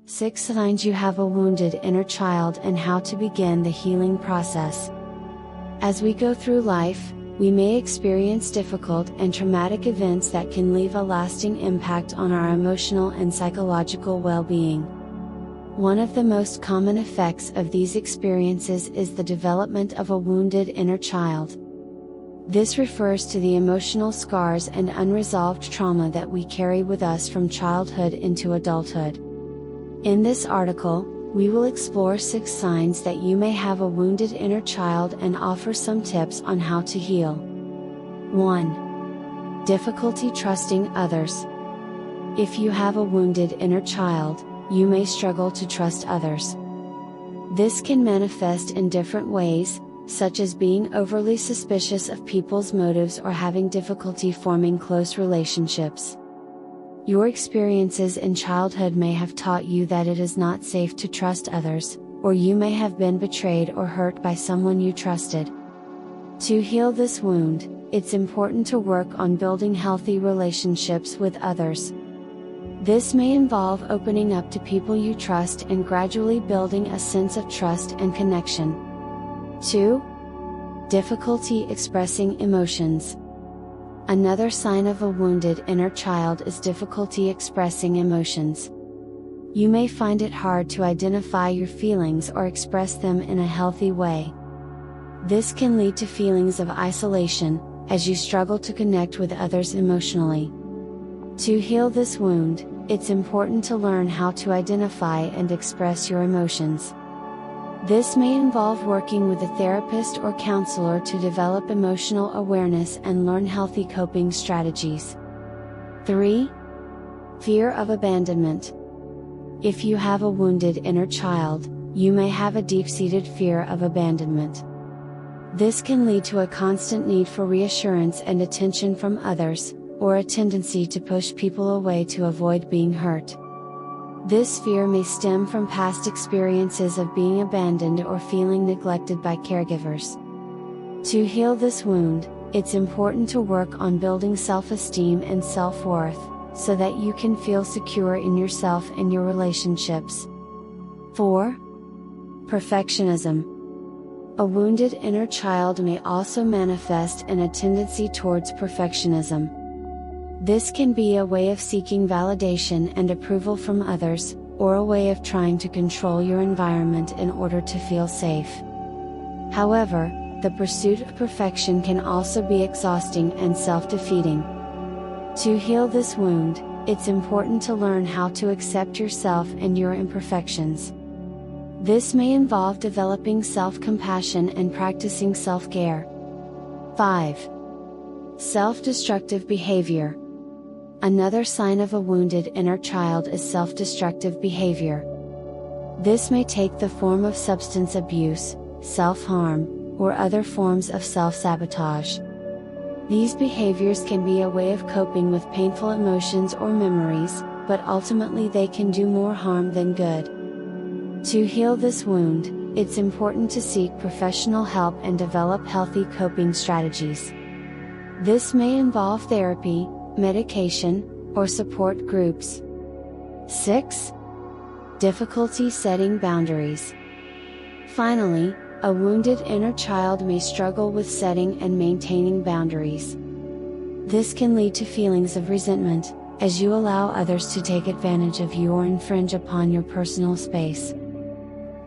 6 signs you have a wounded inner child and how to begin the healing process. As we go through life, we may experience difficult and traumatic events that can leave a lasting impact on our emotional and psychological well-being. One of the most common effects of these experiences is the development of a wounded inner child. This refers to the emotional scars and unresolved trauma that we carry with us from childhood into adulthood. In this article, we will explore 6 signs that you may have a wounded inner child and offer some tips on how to heal. 1. Difficulty trusting others. If you have a wounded inner child, you may struggle to trust others. This can manifest in different ways, such as being overly suspicious of people's motives or having difficulty forming close relationships. Your experiences in childhood may have taught you that it is not safe to trust others, or you may have been betrayed or hurt by someone you trusted. To heal this wound, it's important to work on building healthy relationships with others. This may involve opening up to people you trust and gradually building a sense of trust and connection. 2. Difficulty expressing emotions. Another sign of a wounded inner child is difficulty expressing emotions. You may find it hard to identify your feelings or express them in a healthy way. This can lead to feelings of isolation, as you struggle to connect with others emotionally. To heal this wound, it's important to learn how to identify and express your emotions. This may involve working with a therapist or counselor to develop emotional awareness and learn healthy coping strategies. 3. Fear of abandonment. If you have a wounded inner child, you may have a deep-seated fear of abandonment. This can lead to a constant need for reassurance and attention from others, or a tendency to push people away to avoid being hurt. This fear may stem from past experiences of being abandoned or feeling neglected by caregivers. To heal this wound, it's important to work on building self-esteem and self-worth, so that you can feel secure in yourself and your relationships. 4. Perfectionism. A wounded inner child may also manifest in a tendency towards perfectionism. This can be a way of seeking validation and approval from others, or a way of trying to control your environment in order to feel safe. However, the pursuit of perfection can also be exhausting and self-defeating. To heal this wound, it's important to learn how to accept yourself and your imperfections. This may involve developing self-compassion and practicing self-care. 5. Self-destructive behavior. Another sign of a wounded inner child is self-destructive behavior. This may take the form of substance abuse, self-harm, or other forms of self-sabotage. These behaviors can be a way of coping with painful emotions or memories, but ultimately they can do more harm than good. To heal this wound, it's important to seek professional help and develop healthy coping strategies. This may involve therapy, medication, or support groups. 6. Difficulty setting boundaries. Finally, a wounded inner child may struggle with setting and maintaining boundaries. This can lead to feelings of resentment, as you allow others to take advantage of you or infringe upon your personal space.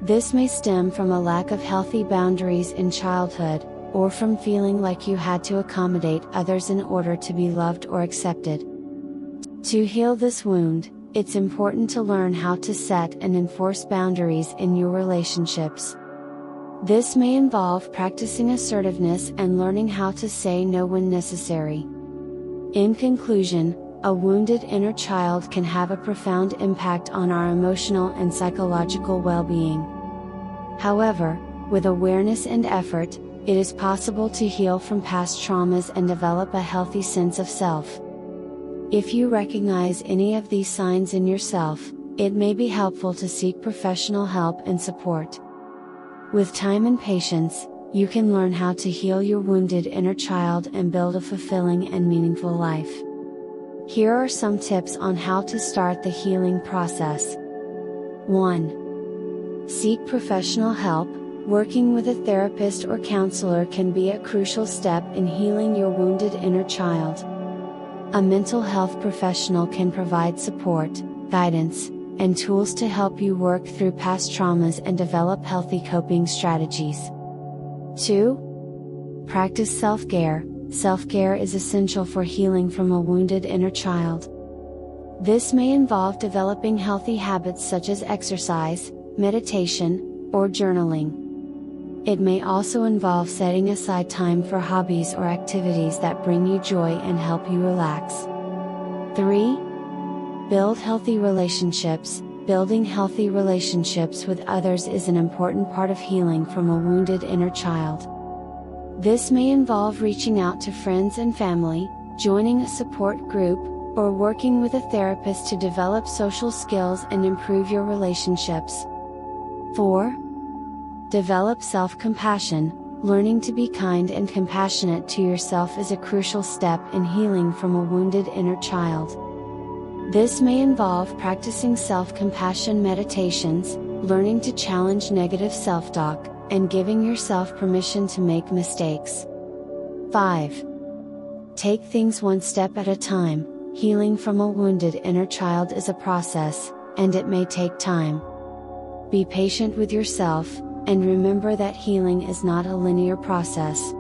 This may stem from a lack of healthy boundaries in childhood, or from feeling like you had to accommodate others in order to be loved or accepted. To heal this wound, it's important to learn how to set and enforce boundaries in your relationships. This may involve practicing assertiveness and learning how to say no when necessary. In conclusion, a wounded inner child can have a profound impact on our emotional and psychological well-being. However, with awareness and effort, it is possible to heal from past traumas and develop a healthy sense of self. If you recognize any of these signs in yourself, it may be helpful to seek professional help and support. With time and patience, you can learn how to heal your wounded inner child and build a fulfilling and meaningful life. Here are some tips on how to start the healing process. 1. Seek professional help. Working with a therapist or counselor can be a crucial step in healing your wounded inner child. A mental health professional can provide support, guidance, and tools to help you work through past traumas and develop healthy coping strategies. 2. Practice self-care. Self-care is essential for healing from a wounded inner child. This may involve developing healthy habits such as exercise, meditation, or journaling. It may also involve setting aside time for hobbies or activities that bring you joy and help you relax. 3. Build healthy relationships. Building healthy relationships with others is an important part of healing from a wounded inner child. This may involve reaching out to friends and family, joining a support group, or working with a therapist to develop social skills and improve your relationships. 4. Develop self-compassion. Learning to be kind and compassionate to yourself is a crucial step in healing from a wounded inner child. This may involve practicing self-compassion meditations, learning to challenge negative self-talk, and giving yourself permission to make mistakes. 5. Take things one step at a time. Healing from a wounded inner child is a process, and it may take time. Be patient with yourself, and remember that healing is not a linear process.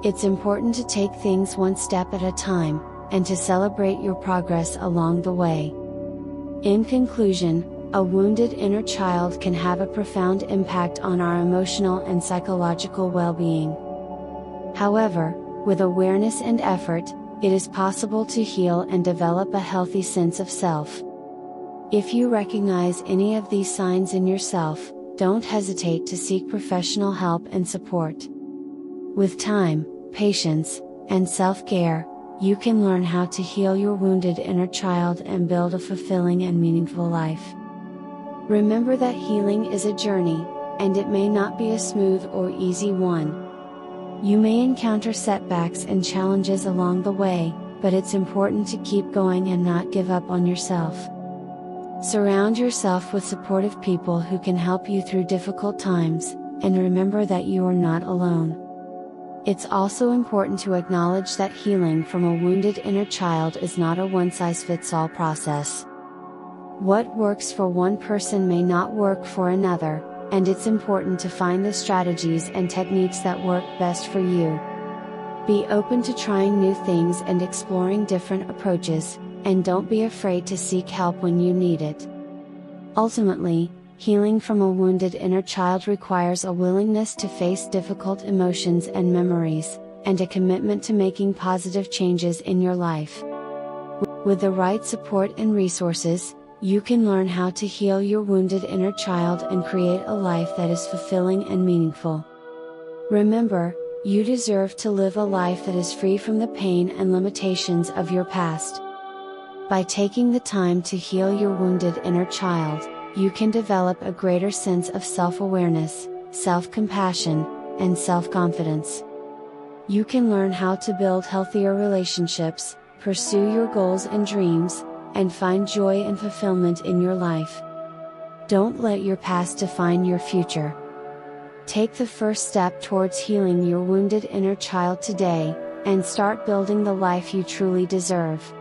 It's important to take things one step at a time, and to celebrate your progress along the way. In conclusion, a wounded inner child can have a profound impact on our emotional and psychological well-being. However, with awareness and effort, it is possible to heal and develop a healthy sense of self. If you recognize any of these signs in yourself, don't hesitate to seek professional help and support. With time, patience, and self-care, you can learn how to heal your wounded inner child and build a fulfilling and meaningful life. Remember that healing is a journey, and it may not be a smooth or easy one. You may encounter setbacks and challenges along the way, but it's important to keep going and not give up on yourself. Surround yourself with supportive people who can help you through difficult times, and remember that you are not alone. It's also important to acknowledge that healing from a wounded inner child is not a one-size-fits-all process. What works for one person may not work for another, and it's important to find the strategies and techniques that work best for you. Be open to trying new things and exploring different approaches, and don't be afraid to seek help when you need it. Ultimately, healing from a wounded inner child requires a willingness to face difficult emotions and memories, and a commitment to making positive changes in your life. With the right support and resources, you can learn how to heal your wounded inner child and create a life that is fulfilling and meaningful. Remember, you deserve to live a life that is free from the pain and limitations of your past. By taking the time to heal your wounded inner child, you can develop a greater sense of self-awareness, self-compassion, and self-confidence. You can learn how to build healthier relationships, pursue your goals and dreams, and find joy and fulfillment in your life. Don't let your past define your future. Take the first step towards healing your wounded inner child today, and start building the life you truly deserve.